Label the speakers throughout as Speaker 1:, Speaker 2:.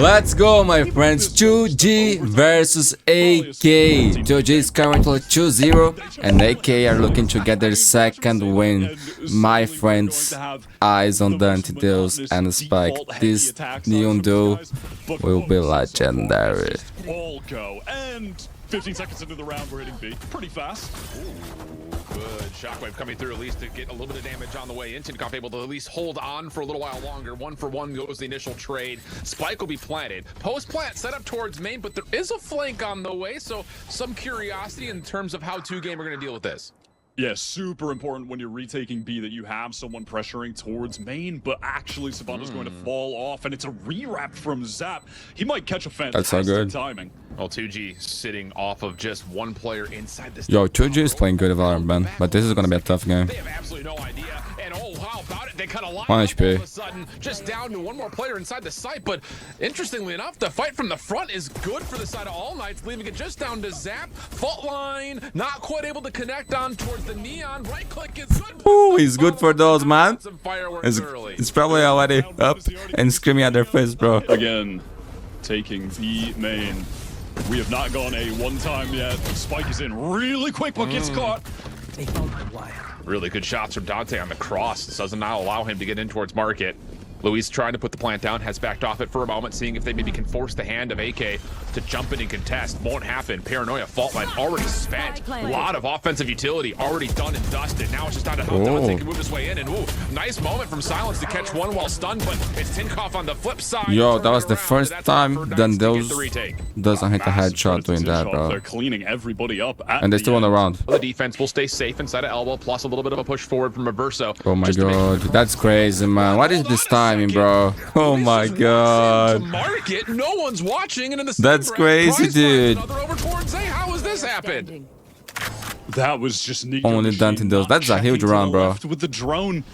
Speaker 1: Let's go, my friends. 2G versus AK. 2G is currently 2-0, and AK are looking to get their second win. My friends, eyes on Dante Deus and Spike. This neon duo will be legendary.
Speaker 2: All go, and 15 seconds into the round, we're hitting B pretty fast.
Speaker 3: Good shockwave coming through, at least to get a little bit of damage on the way in. Tinkoff able to at least hold on for a little while longer. 1-for-1 goes the initial trade. Spike will be planted. Post plant set up towards main, but there is a flank on the way, so some curiosity in terms of how 2Game are going to deal with this.
Speaker 2: Yeah, super important when you're retaking B that you have someone pressuring towards main, but actually Savannah's going to fall off, and it's a re-wrap from Zap. He might catch a fantastic
Speaker 1: That's so good.
Speaker 2: timing.
Speaker 3: Well, 2G sitting off of just one player inside this.
Speaker 1: Yo, 2G is playing good Valorant, man, but this is gonna be a tough game.
Speaker 3: They have absolutely no idea. And oh, how about it? They cut a lot
Speaker 1: 1
Speaker 3: all
Speaker 1: HP.
Speaker 3: of a sudden, just down to one more player inside the site. But interestingly enough, the fight from the front is good for the side of All Knights, leaving it just down to Zap. Fault line, not quite able to connect on towards the Neon. Right click is good.
Speaker 1: Ooh, he's good for those, man.
Speaker 3: Some fireworks early.
Speaker 1: It's probably already up and screaming at their face, bro.
Speaker 2: Again, taking the main. We have not gone A one time yet. Spike is in really quick, but gets caught.
Speaker 3: Really good shots from Dante on the cross. This does not allow him to get in towards Market. Luis trying to put the plant down, has backed off it for a moment, seeing if they maybe can force the hand of AK to jump in and contest. Won't happen. Paranoia fault line already spent. A lot of offensive utility already done and dusted. Now it's just down to how Dante can move his way in. And ooh, nice moment from Silence to catch one while stunned, but it's Tinkoff on the flip side.
Speaker 1: Yo, that was the first time then those doesn't hit a headshot doing that, bro.
Speaker 2: They're cleaning everybody up.
Speaker 1: And they still on the round.
Speaker 3: The defense will stay safe inside of elbow, plus a little bit of a push forward from Reverso.
Speaker 1: Oh my god, that's crazy, man. What is this timing, bro? Oh my god.
Speaker 3: Market, no one's watching, and in the
Speaker 1: That's crazy, dude.
Speaker 3: Over towards A. How has this happened?
Speaker 2: That was just Nico
Speaker 1: Only Dante does. That's a huge round, bro.
Speaker 2: With the drone,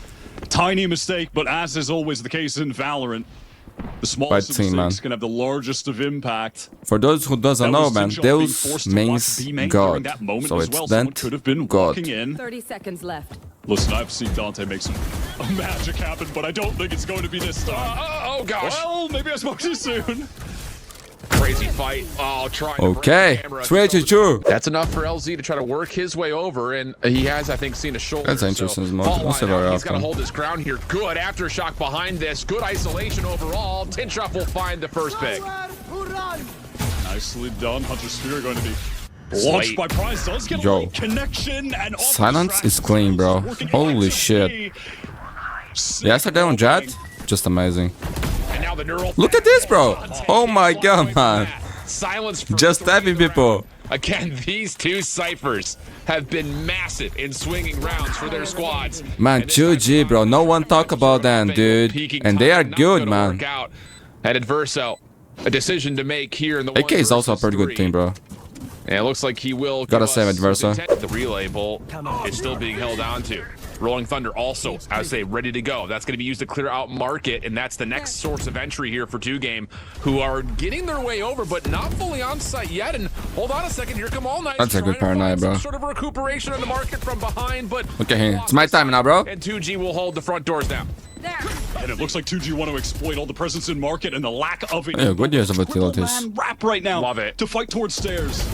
Speaker 2: tiny mistake, but as is always the case in Valorant, the smallest of mistakes can have the largest of impact.
Speaker 1: For those who doesn't know, man, Deus means God. So it's Dante God.
Speaker 4: 30 seconds left.
Speaker 2: Listen, I've seen Dante make some magic happen, but I don't think it's going to be this time.
Speaker 3: Oh gosh.
Speaker 2: Well, maybe I spoke too soon.
Speaker 3: Crazy fight. Oh, trying
Speaker 1: okay,
Speaker 3: to
Speaker 1: 3-2.
Speaker 3: That's enough for LZ to try to work his way over, and he has, I think, seen a shoulder.
Speaker 1: That's interesting.
Speaker 3: So he's got to hold his ground here. Good aftershock behind this. Good isolation overall. Tinchoff will find the first pick.
Speaker 2: Nicely done. Hunter Spear going to be launched by Prize. Does get a late connection, and
Speaker 1: Silence is clean, bro. Holy shit. Yes, I on Jet. Just amazing. Look at this, bro. Oh my god, man.
Speaker 3: Silence.
Speaker 1: Just tapping people.
Speaker 3: Again, these two ciphers have been massive in swinging rounds for their squads.
Speaker 1: Man, 2G, bro. No one talk about them, dude. And they are good, man.
Speaker 3: At Adverso, a decision to make here in the
Speaker 1: AK is also a pretty good team, bro.
Speaker 3: And it looks like he will.
Speaker 1: Gotta save Adverso.
Speaker 3: The relay bolt is still being held on to. Rolling Thunder also, I say, ready to go. That's going to be used to clear out Market, and that's the next source of entry here for 2Game, who are getting their way over, but not fully on site yet. And hold on a second, here come All Knights.
Speaker 1: That's a good paranoia, bro.
Speaker 3: Sort of recuperation on the Market from behind, but
Speaker 1: okay, it's my time now, bro.
Speaker 3: And 2G will hold the front doors down.
Speaker 2: And it looks like 2G want to exploit all the presence in Market and the lack of it.
Speaker 1: Yeah, good use of utilities.
Speaker 2: Wrap right now.
Speaker 3: Love it.
Speaker 2: To fight towards stairs.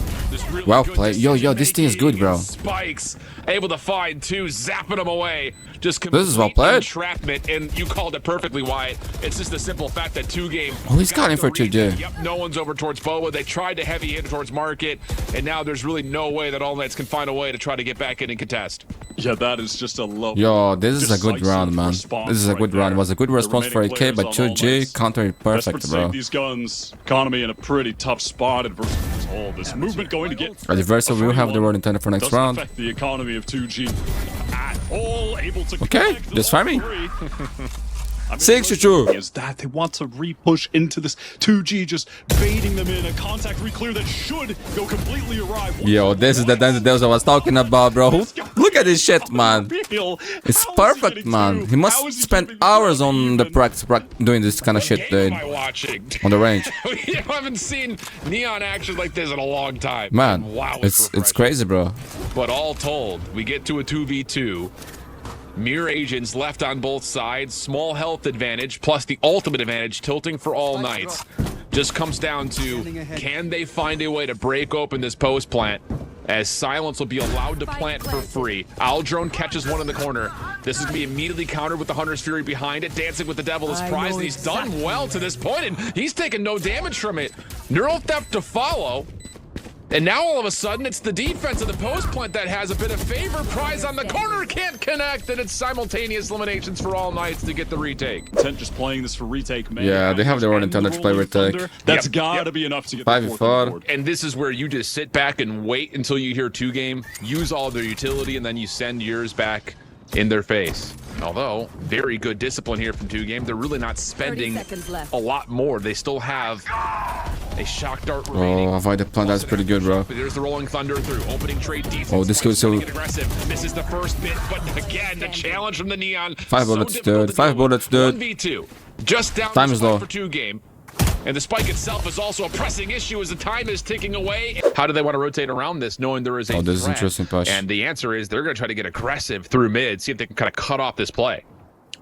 Speaker 3: Really
Speaker 1: well played. Yo, this team is good, bro.
Speaker 3: Spikes able to find two, zapping them away. Just
Speaker 1: this is well played.
Speaker 3: Entrapment, and you called it perfectly, Wyatt. It's just the simple fact that 2Game.
Speaker 1: Oh, he's got him for 2G.
Speaker 3: Yep, no one's over towards Boa. They tried to heavy hit towards Market, and now there's really no way that All Knights can find a way to try to get back in and contest.
Speaker 2: Yeah, that is just a low.
Speaker 1: Yo, this is a good round, man. This is a good round. It was a good response for AK, but 2G countered it perfect, bro.
Speaker 2: These guns, economy in a pretty tough spot. Adverso, all this movement going to get.
Speaker 1: Adverso will have the road intended for next round.
Speaker 2: Affect the economy of 2G at all. Able to
Speaker 1: okay, just fire me.
Speaker 2: 6-2 is that they want to re-push into this 2G, just baiting them in a contact re-clear that should go completely awry.
Speaker 1: Yo, this is the Dante Deus I was talking about, bro. Look at this shit, man. It's perfect, man. He must spend hours on the practice doing this kind of shit, dude. On the range.
Speaker 3: We haven't seen Neon action like this in a long time.
Speaker 1: Man,
Speaker 3: wow,
Speaker 1: it's crazy, bro.
Speaker 3: But all told, we get to a 2v2. Mirror agents left on both sides, small health advantage, plus the ultimate advantage tilting for All Knights. just comes down to, can they find a way to break open this post plant, as Silence will be allowed to plant for free. Aldrone catches one in the corner. This is going to be immediately countered with the Hunter's Fury behind it. Dancing with the Devil is prized, and he's done well to this point, and he's taken no damage from it. Neural Theft to follow. And now all of a sudden, it's the defense of the post plant that has a bit of favor. Prize on the corner, can't connect, and it's simultaneous eliminations for All Knights to get the retake.
Speaker 2: Intent just playing this for retake, man.
Speaker 1: Yeah, they have their own intended to play retake.
Speaker 2: That's gotta be enough to get
Speaker 1: 5v4.
Speaker 3: And this is where you just sit back and wait until you hear 2-game, use all their utility, and then you send yours back in their face. Although, very good discipline here from 2-game. They're really not spending a lot more. They still have a shock dart remaining.
Speaker 1: Oh, avoid the plant. That's pretty good, bro.
Speaker 3: There's the rolling thunder through opening trade defense.
Speaker 1: Oh, this goes so
Speaker 3: aggressive. Misses the first bit, but again, the challenge from the Neon.
Speaker 1: 5 bullets, dude. 5 bullets, dude.
Speaker 3: 1v2. Just down
Speaker 1: Time is low
Speaker 3: for 2-game. And the spike itself is also a pressing issue as the time is ticking away. How do they want to rotate around this, knowing there is a
Speaker 1: this is
Speaker 3: threat?
Speaker 1: interesting, Push.
Speaker 3: And the answer is they're going to try to get aggressive through mid, see if they can kind of cut off this play.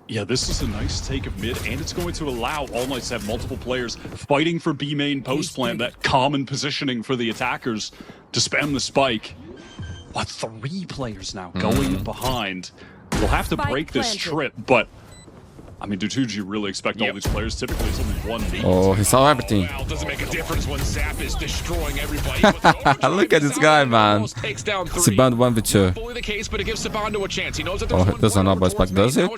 Speaker 2: Yeah, this is a nice take of mid, and it's going to allow All Knights to have multiple players fighting for B main post plant, that common positioning for the attackers to spam the spike. But 3 players now going behind. They'll have to break this trip, but I mean, do 2G really expect all these players? Typically, it's only 1v.
Speaker 1: Oh, he saw everything.
Speaker 3: Well, doesn't make a difference when Zap is destroying everybody.
Speaker 1: Look at this guy, man. Saban 1v2.
Speaker 3: Fully the case, but it gives Sabando a chance. He knows that
Speaker 1: Oh, it doesn't know about spike, does it?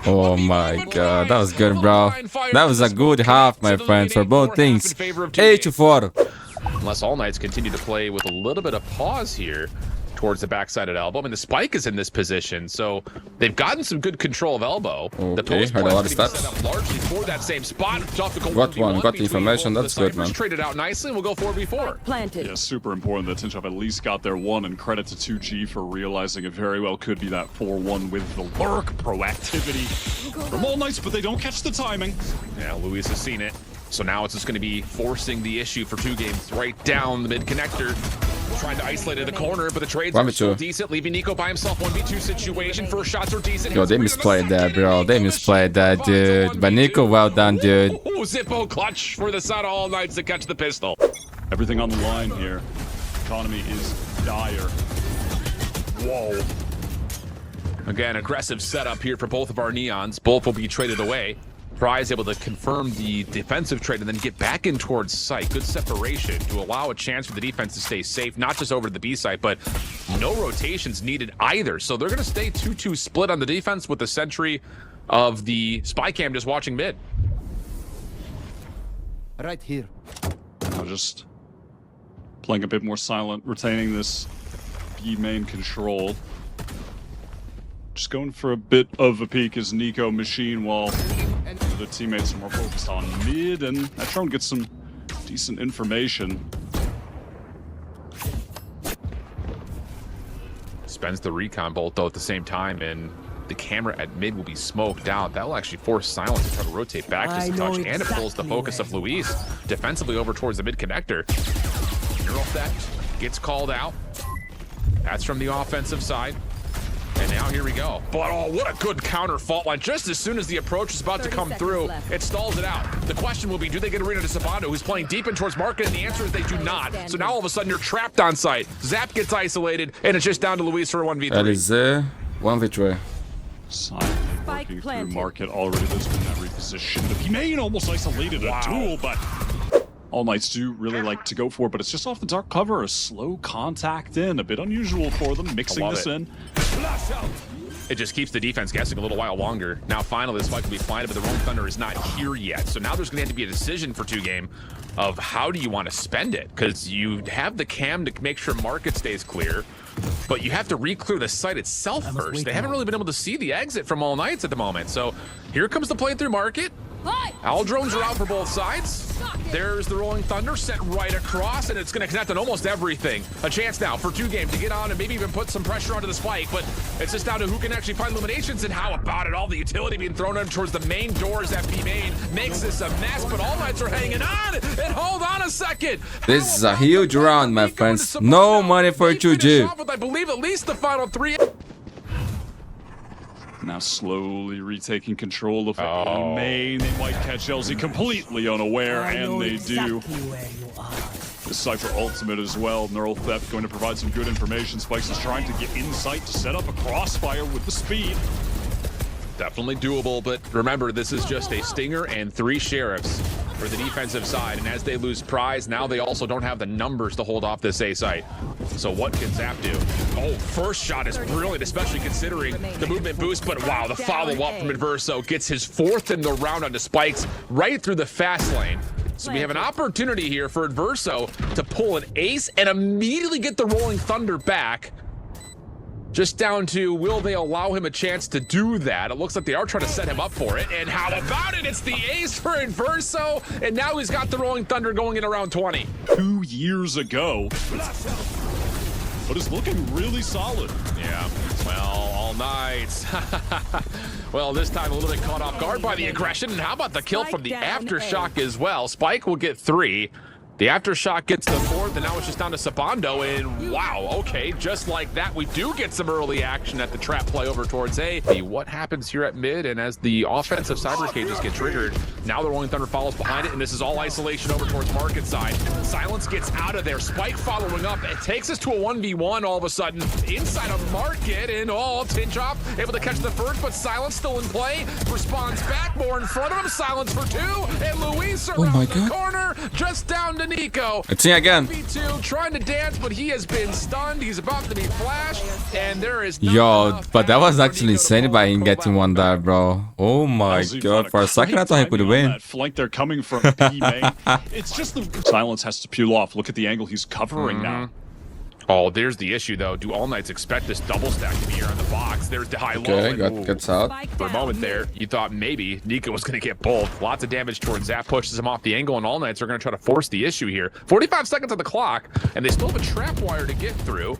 Speaker 1: Oh my god, that was good, bro. That was a good half, my friends, for both things. 8-4.
Speaker 3: Unless All Knights continue to play with a little bit of pause here towards the backside of Elbow. I mean, the spike is in this position, so they've gotten some good control of Elbow. The post
Speaker 1: heard a lot of
Speaker 3: set
Speaker 1: stats.
Speaker 3: up largely for that same spot.
Speaker 1: Got one, got the information. That's good, man.
Speaker 3: Traded out nicely, and we'll go 4v4.
Speaker 4: Planted.
Speaker 2: Yeah, super important that Tinchov at least got their 1, and credit to 2G for realizing it very well could be that 4-1 with the lurk proactivity from All Knights, but they don't catch the timing.
Speaker 3: Yeah, Luis has seen it. So now it's just going to be forcing the issue for 2-games right down the mid connector. Trying to isolate in the corner, but the trades are still decent, leaving Nico by himself. 1v2 situation. First shots are decent.
Speaker 1: Yo, they misplayed that, bro. They misplayed that, dude. But Nico, well done, dude.
Speaker 3: Zippo clutch for the side of All Knights to catch the pistol.
Speaker 2: Everything on the line here. Economy is dire.
Speaker 3: Whoa. Again, aggressive setup here for both of our Neons. Both will be traded away. Prize able to confirm the defensive trade and then get back in towards site. Good separation to allow a chance for the defense to stay safe, not just over to the B site, but no rotations needed either. So they're going to stay 2-2 split on the defense with the sentry of the spy cam just watching mid.
Speaker 5: Right here.
Speaker 2: Now just playing a bit more silent, retaining this B main control. Just going for a bit of a peek as Nico machine while the teammates are more focused on mid, and that drone gets some decent information.
Speaker 3: Spends the recon bolt though at the same time, and the camera at mid will be smoked out. That will actually force Silence to try to rotate back just a touch, and it pulls the focus of Luis defensively over towards the mid connector. Neural Theft gets called out. That's from the offensive side. And now here we go. But oh, what a good counter fault line. Just as soon as the approach is about to come through, it stalls it out. The question will be, do they get arena to Sabando, who's playing deep in towards market? And the answer is they do not. So now all of a sudden you're trapped on site. Zap gets isolated, and it's just down to Luis for a 1v3.
Speaker 1: That is 1v3.
Speaker 2: Silently working through market already. There's been that reposition. The main almost isolated a duel, but All Knights do really like to go for it, but it's just off the dark cover. A slow contact in, a bit unusual for them, mixing this in.
Speaker 3: It just keeps the defense guessing a little while longer. Now finally this fight will be fine, but the Rolling Thunder is not here yet. So now there's going to have to be a decision for 2-game of how do you want to spend it? Because you have the cam to make sure market stays clear, but you have to re-clear the site itself first. They haven't really been able to see the exit from All Knights at the moment. So here comes the play through market. All drones are out for both sides. There's the Rolling Thunder sent right across, and it's going to connect on almost everything. A chance now for 2-game to get on and maybe even put some pressure onto the spike, but it's just down to who can actually find illuminations and how about it. All the utility being thrown in towards the main doors at B main makes this a mess, but All Knights are hanging on. And hold on a second.
Speaker 1: This is a huge round, my friends. No money for 2G.
Speaker 3: With, I believe, at least the final 3.
Speaker 2: Now slowly retaking control of A main. They might catch LZ completely unaware, and they do. The Cypher ultimate as well. Neural Theft going to provide some good information. Spikes is trying to get insight to set up a crossfire with the speed.
Speaker 3: Definitely doable, but remember, this is just a Stinger and 3 Sheriffs for the defensive side, and as they lose Prize, now they also don't have the numbers to hold off this A site. So what can Zap do? Oh, first shot is brilliant, especially considering the movement boost, but wow, the follow-up from Adverso gets his 4th in the round onto Spikes right through the fast lane. So we have an opportunity here for Adverso to pull an ace and immediately get the Rolling Thunder back. Just down to, will they allow him a chance to do that? It looks like they are trying to set him up for it. And how about it? It's the ace for Adverso. And now he's got the Rolling Thunder going in around 20.
Speaker 2: 2 years ago. But it's looking really solid.
Speaker 3: Yeah, well, all night. Well, this time a little bit caught off guard by the aggression. And how about the kill from the Aftershock as well? Spike will get 3. The Aftershock gets the 4th, and now it's just down to Sabando, and wow, okay, just like that, we do get some early action at the trap play over towards A. What happens here at mid, and as the offensive cyber cages get triggered, now the Rolling Thunder follows behind it, and this is all isolation over towards Market side. Silence gets out of there, Spike following up, it takes us to a 1v1 all of a sudden, inside of Market, and Tinchop able to catch the first, but Silence still in play, responds back, more in front of him, Silence for 2, and Luis around the corner, just down to Nico.
Speaker 1: It's me again.
Speaker 3: V2 trying to dance, but he has been stunned. He's about to be flashed, and there is
Speaker 1: Yo, but that was actually insane by him getting one there, bro. Oh my god, for a second I thought he would win.
Speaker 2: That flank they're coming from B main. It's just the Silence has to peel off. Look at the angle he's covering now.
Speaker 3: Oh, there's the issue though. Do All Knights expect this double stack to be here on the box? There's the high low.
Speaker 1: Okay, gets out.
Speaker 3: For a moment there, you thought maybe Nico was going to get both. Lots of damage towards Zap, pushes him off the angle, and All Knights are going to try to force the issue here. 45 seconds on the clock, and they still have a trap wire to get through.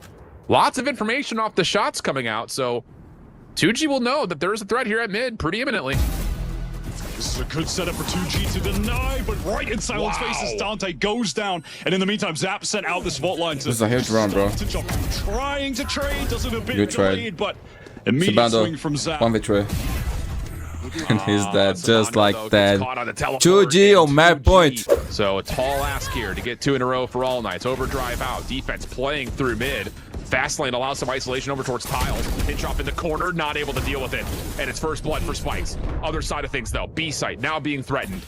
Speaker 3: Lots of information off the shots coming out, so 2G will know that there is a threat here at mid pretty imminently.
Speaker 2: This is a good setup for 2G to deny, but right in Silence faces Dante goes down, and in the meantime, Zap sent out this vault line to.
Speaker 1: This is a huge round, bro.
Speaker 2: Trying to trade, doesn't a bit
Speaker 1: Good
Speaker 2: delayed, but immediate swing from Zap.
Speaker 1: 1v3. And he's dead, just like that. 2G on map point.
Speaker 3: So a tall ask here to get 2 in a row for All Knights. Overdrive out, defense playing through mid. Fast lane allows some isolation over towards Tiles. Pinch off in the corner, not able to deal with it. And it's first blood for Spikes. Other side of things though, B site now being threatened.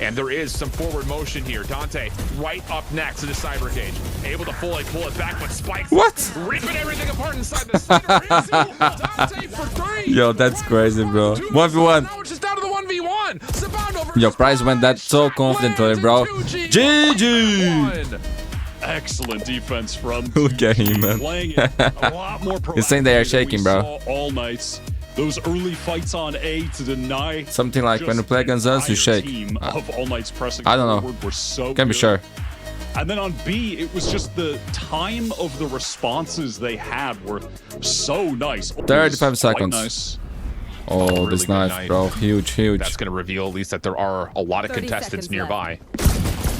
Speaker 3: And there is some forward motion here. Dante right up next to the cyber cage. Able to fully pull it back, but Spikes ripping everything apart inside the center. Dante for 3.
Speaker 1: Yo, that's crazy, bro. 1v1.
Speaker 3: Now it's just down to the 1v1. Sabando
Speaker 1: Yo, Price went that so confidently, bro. GG!
Speaker 2: Excellent defense from
Speaker 1: Look at him, man.
Speaker 2: Playing it a lot more
Speaker 1: He's saying they are shaking, bro.
Speaker 2: All Knights. Those early fights on A to deny.
Speaker 1: Something like when you play against us, you shake.
Speaker 2: Of All Knights pressing
Speaker 1: I don't know.
Speaker 2: forward were so
Speaker 1: Can't be
Speaker 2: good.
Speaker 1: sure.
Speaker 2: And then on B, it was just the time of the responses they had were so nice.
Speaker 1: 35 seconds.
Speaker 2: Nice.
Speaker 1: Oh,
Speaker 3: Really
Speaker 1: this
Speaker 3: good
Speaker 1: knife,
Speaker 3: night.
Speaker 1: bro. Huge.
Speaker 3: That's going to reveal at least that there are a lot of contestants nearby.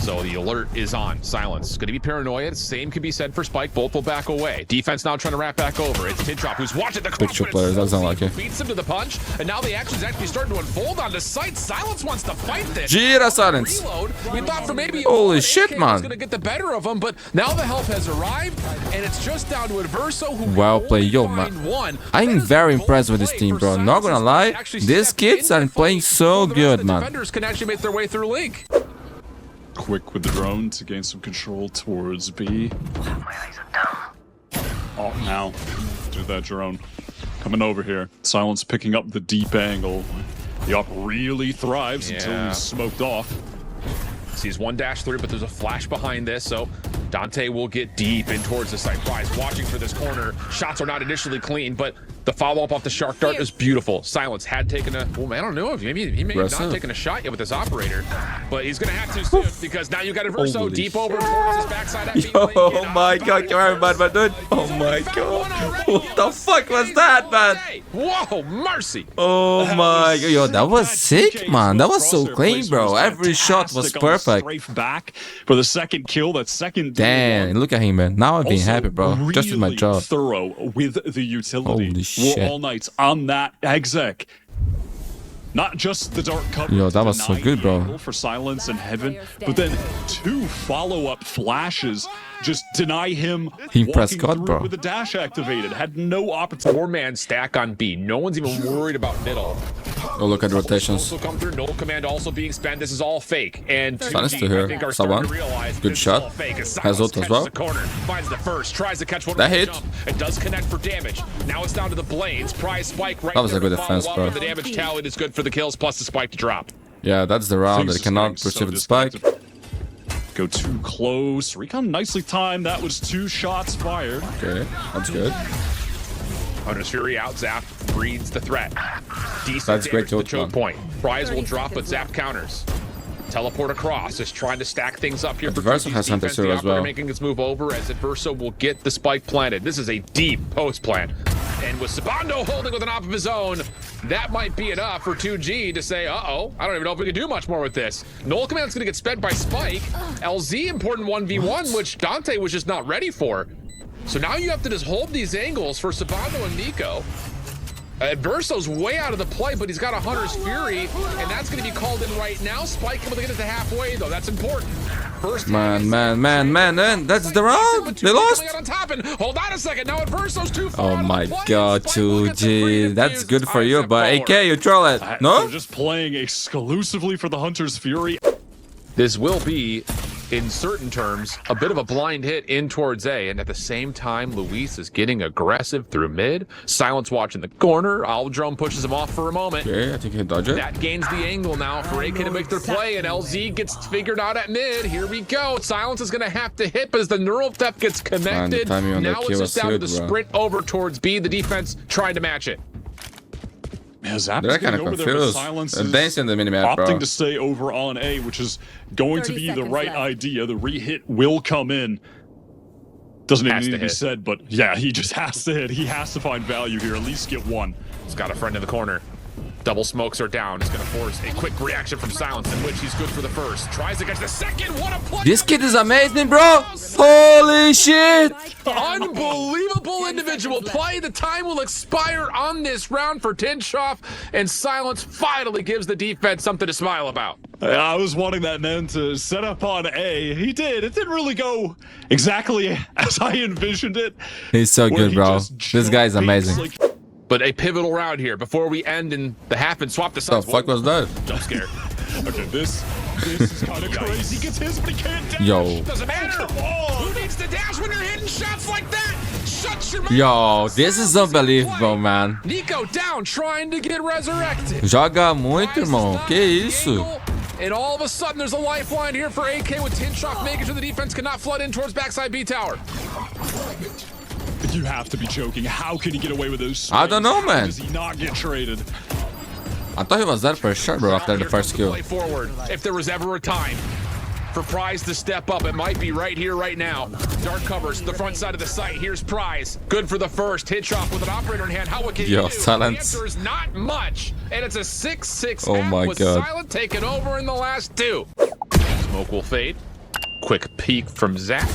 Speaker 3: So the alert is on. Silence. Going to be paranoid. Same can be said for Spike. Both will back away. Defense now trying to wrap back over. It's Tinchop who's watching the
Speaker 1: Picture players. That's not like it.
Speaker 3: Beats him to the punch. And now the action's actually starting to unfold on the site. Silence wants to fight this.
Speaker 1: Gira Silence.
Speaker 3: Reload. We thought for maybe
Speaker 1: Holy shit,
Speaker 3: AK
Speaker 1: man.
Speaker 3: was going to get the better of him, but now the help has arrived, and it's just down to Adverso who
Speaker 1: Well
Speaker 3: can
Speaker 1: played, yo,
Speaker 3: only
Speaker 1: man.
Speaker 3: find one.
Speaker 1: I'm very impressed with this team, bro. Not gonna lie, these kids are playing so good, man.
Speaker 3: Defenders can actually make their way through Link.
Speaker 2: Quick with the drone to gain some control towards B. Oh, now. Do that drone. Coming over here. Silence picking up the deep angle. The op really thrives until he's smoked off.
Speaker 3: Sees one dash through, but there's a flash behind this, so Dante will get deep in towards the site. Prize watching for this corner. Shots are not initially clean, but the follow-up off the Shark Dart is beautiful. Silence had taken a, well, I don't know, maybe he may have not taken a shot yet with this operator, but he's going to have to soon, because now you got Adverso deep over towards his backside.
Speaker 1: Oh my god, come on, man, dude. Oh my god. What the fuck was that, man?
Speaker 3: Whoa, mercy.
Speaker 1: Oh my god. Yo, that was sick, man. That was so clean, bro. Every shot was perfect.
Speaker 2: Back for the second kill, that second.
Speaker 1: Damn, look at him, man. Now I've been happy, bro. Just with my job.
Speaker 2: Thorough with the utility.
Speaker 1: Holy Shit.
Speaker 2: All Knights on that exec. Not just the dark cover.
Speaker 1: Yo, that was so good, bro.
Speaker 2: For Silence and Heaven, but then 2 follow-up flashes just deny him.
Speaker 1: He pressed
Speaker 2: walking
Speaker 1: God,
Speaker 2: through
Speaker 1: bro.
Speaker 2: with the dash activated. Had no opportunity.
Speaker 3: 4-man stack on B. No one's even worried about middle.
Speaker 1: Oh, look at the rotations.
Speaker 3: Also come through. Null command also being spent. This is all fake. And
Speaker 1: Silence
Speaker 3: 2G,
Speaker 1: to here.
Speaker 3: I think, are
Speaker 1: Someone.
Speaker 3: starting to realize
Speaker 1: Good
Speaker 3: this
Speaker 1: shot.
Speaker 3: Is all fake. As
Speaker 1: Has
Speaker 3: Silence
Speaker 1: ult as
Speaker 3: catches
Speaker 1: well.
Speaker 3: the corner, finds the first, tries to catch one.
Speaker 1: That
Speaker 3: with the
Speaker 1: hit.
Speaker 3: jump. It does connect for damage. Now it's down to the blades. Prize spike right
Speaker 1: That was a
Speaker 3: there
Speaker 1: good
Speaker 3: to follow
Speaker 1: defense,
Speaker 3: up,
Speaker 1: bro.
Speaker 3: and the damage tallied is good for the kills plus the spike to drop.
Speaker 1: Yeah, that's the round. They
Speaker 2: Things
Speaker 1: cannot
Speaker 2: just
Speaker 1: receive
Speaker 2: getting
Speaker 1: the
Speaker 2: so
Speaker 1: spike.
Speaker 2: disconnected. Go too close. Recon nicely timed. That was 2 shots fired.
Speaker 1: Okay, that's good.
Speaker 3: Hunter's Fury out, Zap breeds the threat. Decent
Speaker 1: That's great
Speaker 3: damage to the
Speaker 1: to
Speaker 3: choke
Speaker 1: ult,
Speaker 3: point. Prize will drop, but Zap counters. Teleport across, just trying to stack things up here for
Speaker 1: Adverso
Speaker 3: 2G's
Speaker 1: has Hunter's
Speaker 3: defense.
Speaker 1: Fury
Speaker 3: The
Speaker 1: as
Speaker 3: operator
Speaker 1: well.
Speaker 3: making its move over as Adverso will get the spike planted. This is a deep post plant. And with Sabando holding with an op of his own, that might be enough for 2G to say, uh-oh, I don't even know if we can do much more with this. Null Command's gonna get spent by Spike. LZ important 1v1, which Dante was just not ready for. So now you have to just hold these angles for Sabando and Nico. Adverso's way out of the play, but he's got a Hunter's Fury, and that's going to be called in right now. Spike able to get it to halfway, though. That's important. First
Speaker 1: Man, that's the round. They lost.
Speaker 3: On top and hold on a second. Now Adverso's too far
Speaker 1: Oh
Speaker 3: out of
Speaker 1: my
Speaker 3: the play.
Speaker 1: god,
Speaker 3: Spike will get the free
Speaker 1: 2G.
Speaker 3: and
Speaker 1: That's
Speaker 3: fuse.
Speaker 1: good for you,
Speaker 3: Isaac
Speaker 1: but
Speaker 3: Bowler.
Speaker 1: AK, you troll it.
Speaker 2: They're
Speaker 1: No?
Speaker 2: just playing exclusively for the Hunter's Fury.
Speaker 3: This will be, in certain terms, a bit of a blind hit in towards A, and at the same time, Luis is getting aggressive through mid. Silence watching the corner. Aldrome pushes him off for a moment.
Speaker 1: Okay, I think he dodged it.
Speaker 3: That gains the angle now for AK to make their play, and LZ gets figured out at mid. Here we go. Silence is going to have to hit, but as the neural theft gets connected,
Speaker 1: timing on the
Speaker 3: now
Speaker 1: kill
Speaker 3: it's
Speaker 1: was
Speaker 3: just down to the
Speaker 1: good, bro.
Speaker 3: sprint over towards B. The defense trying to match it.
Speaker 2: Yeah, Zap
Speaker 1: They're
Speaker 2: is
Speaker 1: kind of
Speaker 2: getting over there, but
Speaker 1: confused.
Speaker 2: Silence
Speaker 1: They're
Speaker 2: is
Speaker 1: dancing the minimap,
Speaker 2: opting
Speaker 1: bro.
Speaker 2: to stay over on A, which is going to
Speaker 4: 30
Speaker 2: be the
Speaker 4: seconds
Speaker 2: right
Speaker 4: left.
Speaker 2: idea. The re-hit will come in. Doesn't even
Speaker 3: Has
Speaker 2: need
Speaker 3: to
Speaker 2: to be
Speaker 3: hit.
Speaker 2: said, but yeah, he just has to hit. He has to find value here, at least get one.
Speaker 3: He's got a friend in the corner. Double smokes are down. It's going to force a quick reaction from Silence, in which he's good for the first. Tries to catch the second. What a play!
Speaker 1: This kid is amazing, bro. Holy shit.
Speaker 3: Unbelievable individual play. The time will expire on this round for Tinshoff, and Silence finally gives the defense something to smile about.
Speaker 2: I was wanting that man to set up on A. He did. It didn't really go exactly as I envisioned it.
Speaker 1: He's so
Speaker 2: where
Speaker 1: good,
Speaker 2: he
Speaker 1: bro.
Speaker 2: just
Speaker 1: This guy's
Speaker 2: jump
Speaker 1: amazing.
Speaker 2: beats, like-
Speaker 3: But a pivotal round here before we end in the half and swap the
Speaker 1: What the
Speaker 3: sides.
Speaker 1: fuck was that?
Speaker 3: Jump scare.
Speaker 2: Okay, this is kind of crazy. He gets his, but he can't dash.
Speaker 1: Yo.
Speaker 3: Doesn't matter.
Speaker 2: Come on.
Speaker 3: Who needs to dash when you're hitting shots like that? Shut your mouth.
Speaker 1: Yo, this is unbelievable, man.
Speaker 3: Nico down, trying to get resurrected.
Speaker 1: Joga muito, irmão. Que isso?
Speaker 3: And all of a sudden, there's a lifeline here for AK with Tinshoff making sure the defense cannot flood in towards backside B tower.
Speaker 2: You have to be joking. How can he get away with those?
Speaker 1: I don't know,
Speaker 2: How
Speaker 1: man.
Speaker 2: does he not get traded?
Speaker 1: I thought he was there for sure, bro, after the
Speaker 3: Here
Speaker 1: first
Speaker 3: comes
Speaker 1: kill.
Speaker 3: Play forward. If there was ever a time for Prize to step up, it might be right here, right now. Dark covers the front side of the site. Here's Prize. Good for the first. Hitchhoff with an operator in hand. How what can
Speaker 1: Yo,
Speaker 3: you do?
Speaker 1: Silence.
Speaker 3: The answer is not much. And it's a 6-6
Speaker 1: Oh
Speaker 3: half
Speaker 1: my
Speaker 3: with
Speaker 1: God.
Speaker 3: Silent taking over in the last two. Smoke will fade. Quick peek from Zach.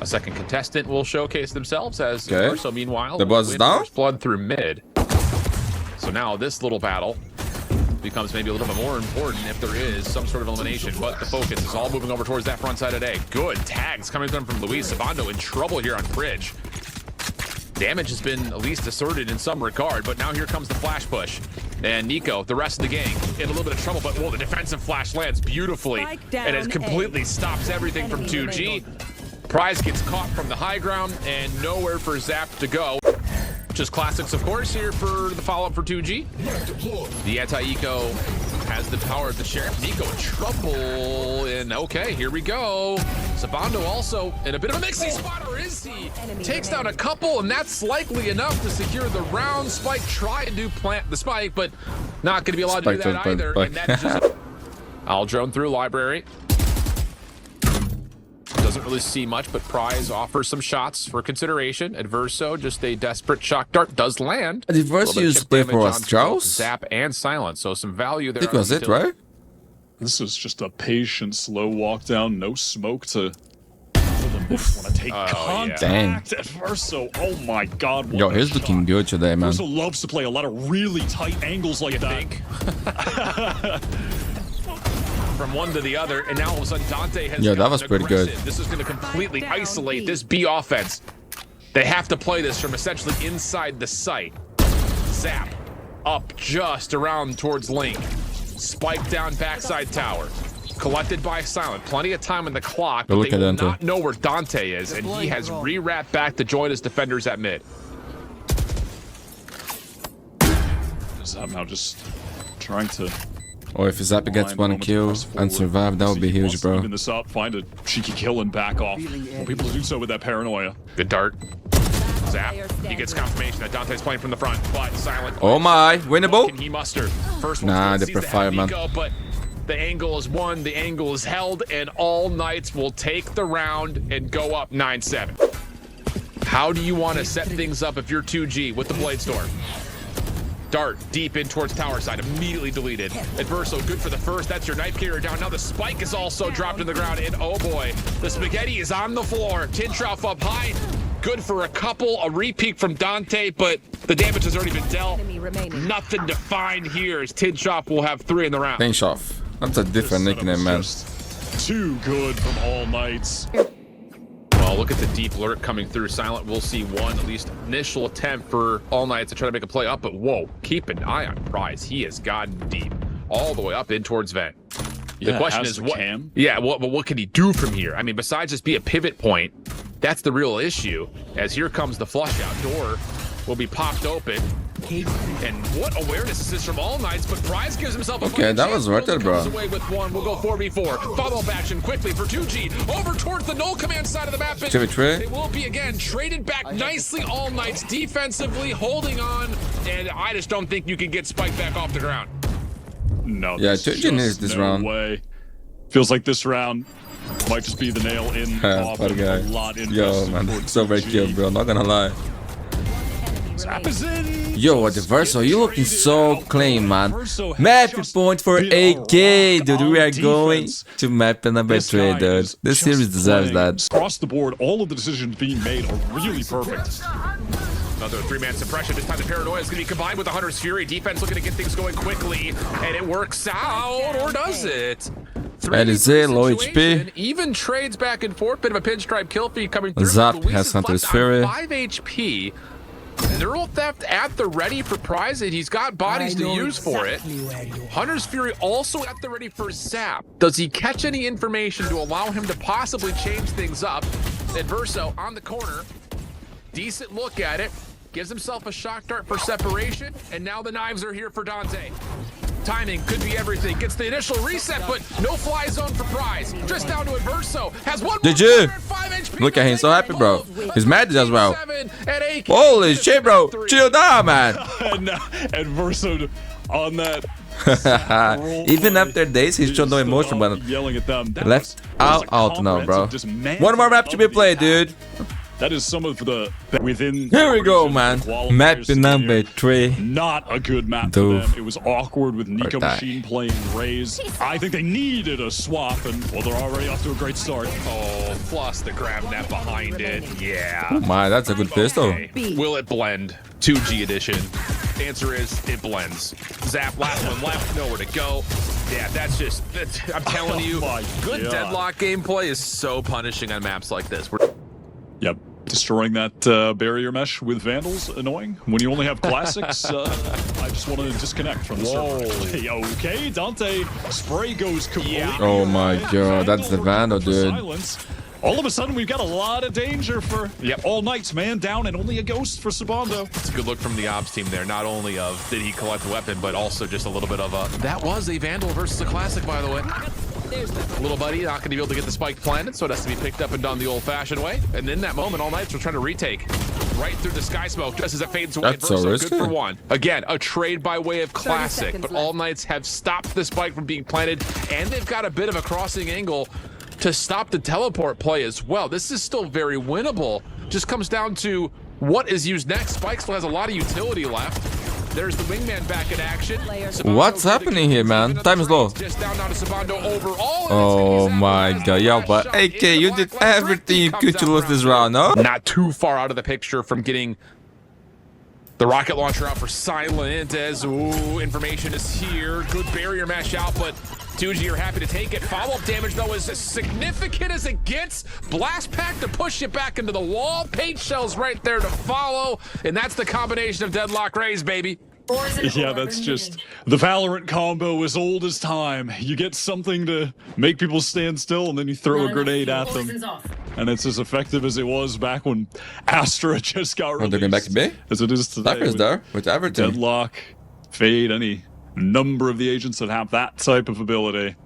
Speaker 3: A second contestant will showcase themselves as
Speaker 1: Okay.
Speaker 3: Verso, meanwhile,
Speaker 1: The buzz is
Speaker 3: win
Speaker 1: down?
Speaker 3: first blood through mid. So now this little battle becomes maybe a little bit more important if there is some sort of elimination, but the focus is all moving over towards that front side of A. Good tags coming from Luis. Sabando in trouble here on bridge. Damage has been at least asserted in some regard, but now here comes the flash push. And Nico, the rest of the gang, in a little bit of trouble, but whoa, the defensive flash lands beautifully.
Speaker 4: Spike down
Speaker 3: And it completely
Speaker 4: A.
Speaker 3: stops everything from
Speaker 4: Enemy
Speaker 3: 2G. Prize gets caught from the high ground and nowhere for Zap to go. Just classics, of course, here for the follow-up for 2G. The anti-eco has the power of the sheriff. Nico in trouble, and okay, here we go. Sabando also in a bit of a mixing spot, or is he? Takes down a couple, and that's likely enough to secure the round. Spike tried to plant the spike, but not going to be allowed to do
Speaker 1: Spike
Speaker 3: that
Speaker 1: doesn't
Speaker 3: either.
Speaker 1: plant
Speaker 3: And
Speaker 1: the
Speaker 3: that's just... I'll drone through library. Doesn't really see much, but Prize offers some shots for consideration. Adverso, just a desperate shock dart, does land.
Speaker 1: Did Verso
Speaker 3: A little bit of
Speaker 1: use
Speaker 3: chip
Speaker 1: play
Speaker 3: damage
Speaker 1: for
Speaker 3: on
Speaker 1: a Strauss?
Speaker 3: Zap and Silence, so some value there.
Speaker 1: I think was
Speaker 3: on
Speaker 1: it,
Speaker 3: utility.
Speaker 1: right?
Speaker 2: This was just a patient, slow walk down. No smoke to the Want to take contact at Verso. Oh my God.
Speaker 1: Yo, he's looking good today, man.
Speaker 2: Verso loves to play a lot of really tight angles like that.
Speaker 3: From one to the other, and now all of a sudden Dante has
Speaker 1: that was pretty good.
Speaker 3: This is going to completely isolate this B offense. They have to play this from essentially inside the site. Zap up just around towards Link. Spike down backside tower. Collected by Silent. Plenty of time on the clock, but they will not know where Dante is, and he has re-wrapped back to join his defenders at mid.
Speaker 2: Zap now just trying to...
Speaker 1: Or if Zappa gets one kill and survive, that would be huge, bro.
Speaker 2: Even this up, find a cheeky kill and back off. Well, people do so with that paranoia.
Speaker 3: Good dart. Zap. He gets confirmation that Dante's playing from the front, but Silent.
Speaker 1: Oh my, winnable?
Speaker 3: Can he muster? First
Speaker 1: nah, they prefer, man.
Speaker 3: But the angle is won, the angle is held, and all Knights will take the round and go up 9-7. How do you want to set things up if you're 2G with the Blade Storm? Dart deep in towards tower side, immediately deleted. Adverso, good for the first. That's your knife carrier down. Now the spike is also dropped to the ground, and oh boy, the spaghetti is on the floor. Tintroff up high, good for a couple. A repeat from Dante, but the damage has already been dealt. Nothing to find here as Tintroff will have 3 in the round.
Speaker 1: Tintroff, that's a different nickname, man.
Speaker 2: Too good from All Knights.
Speaker 3: Well, look at the deep lurk coming through. Silent will see one, at least initial attempt for All Knights to try to make a play up, but whoa, keep an eye on Prize. He has gotten deep, all the way up in towards Vent. The question is what? Yeah, what can he do from here? I mean, besides just be a pivot point, that's the real issue. As here comes the flush out door, will be popped open. And what awareness is this from All Knights, but Prize gives himself a
Speaker 1: that was worth it, bro.
Speaker 3: Away with one. We'll go 4v4. Follow-up action quickly for 2G. Over towards the null command side of the map. They will be again traded back nicely. All Knights defensively holding on, and I just don't think you can get Spike back off the ground.
Speaker 2: No,
Speaker 1: yeah, 2G needs this round.
Speaker 2: Way. Feels like this round might just be the nail in
Speaker 1: guy.
Speaker 2: A lot in
Speaker 1: man, so very cute, bro. Not gonna lie.
Speaker 2: Zap is in.
Speaker 1: Yo, at the Verso, you looking so clean, man. Map point for AK, dude. We are going to map number 3, dude. This series deserves that.
Speaker 2: Across the board, all of the decisions being made are really perfect.
Speaker 3: Another 3-man suppression. This time the paranoia is going to be combined with the Hunter's Fury. Defense looking to get things going quickly, and it works out, or does it?
Speaker 1: LZ, low HP.
Speaker 3: Even trades back and forth. Bit of a pinstripe kill feed coming through.
Speaker 1: Zap has Hunter's Fury.
Speaker 3: 5 HP. Neural Theft at the ready for Prize, and he's got bodies to use for it. Hunter's Fury also at the ready for Zap. Does he catch any information to allow him to possibly change things up? Adverso on the corner. Decent look at it. Gives himself a shock dart for separation, and now the knives are here for Dante. Timing could be everything. Gets the initial reset, but no fly zone for Prize. Just down to Adverso. Has one.
Speaker 1: Did you? Look at him, so happy, bro. He's mad as well. Holy shit, bro. Chill down, man.
Speaker 2: And Adverso on that.
Speaker 1: Even after days, he's showing no emotion, but
Speaker 2: yelling at them.
Speaker 1: Left out now, bro. One more map to be played, dude.
Speaker 2: That is some of the within.
Speaker 1: Here we go, man. Map number 3.
Speaker 2: Not a good map for them. It was awkward with Nico Machine playing Raze. I think they needed a swap, and well, they're already off to a great start.
Speaker 3: Oh, plus the grab net behind it. Yeah.
Speaker 1: Oh my, that's a good pistol.
Speaker 3: Will it blend? 2G edition. Answer is it blends. Zap, last one left, nowhere to go. Yeah, I'm telling you, good deadlock gameplay is so punishing on maps like this.
Speaker 2: Yep, destroying that barrier mesh with Vandals, annoying. When you only have classics, I just want to disconnect from the server. Hey, okay, Dante, spray goes completely.
Speaker 1: Oh my god, that's the Vandal, dude.
Speaker 2: All of a sudden, we've got a lot of danger for All Knights, man down, and only a ghost for Sabando.
Speaker 3: It's a good look from the ops team there. Not only of did he collect the weapon, but also just a little bit of a... That was a Vandal versus a Classic, by the way. Little buddy not going to be able to get the spike planted, so it has to be picked up and done the old-fashioned way. And in that moment, All Knights were trying to retake right through the sky smoke just as it fades away.
Speaker 1: That's so risky.
Speaker 3: Good for one. Again, a trade by way of Classic, but All Knights have stopped the spike from being planted, and they've got a bit of a crossing angle to stop the teleport play as well. This is still very winnable. Just comes down to what is used next. Spike still has a lot of utility left. There's the wingman back in action.
Speaker 1: What's happening here, man? Time is low.
Speaker 3: Just down now to Sabando overall.
Speaker 1: Oh my god, yo, but AK, you did everything you could to lose this round, no?
Speaker 3: Not too far out of the picture from getting the rocket launcher out for Silent, as information is here. Good barrier mash out, but 2G are happy to take it. Follow-up damage, though, is as significant as it gets. Blast pack to push you back into the wall. Paint shells right there to follow. And that's the combination of Deadlock Rays, baby.
Speaker 2: Yeah, that's just the Valorant combo as old as time. You get something to make people stand still, and then you throw a grenade at them. And it's as effective as it was back when Astra just got released.
Speaker 1: Oh, they're going back to B?
Speaker 2: As it is today.
Speaker 1: Sniper's there with everything.
Speaker 2: Deadlock, Fade, any number of the agents that have that type of ability.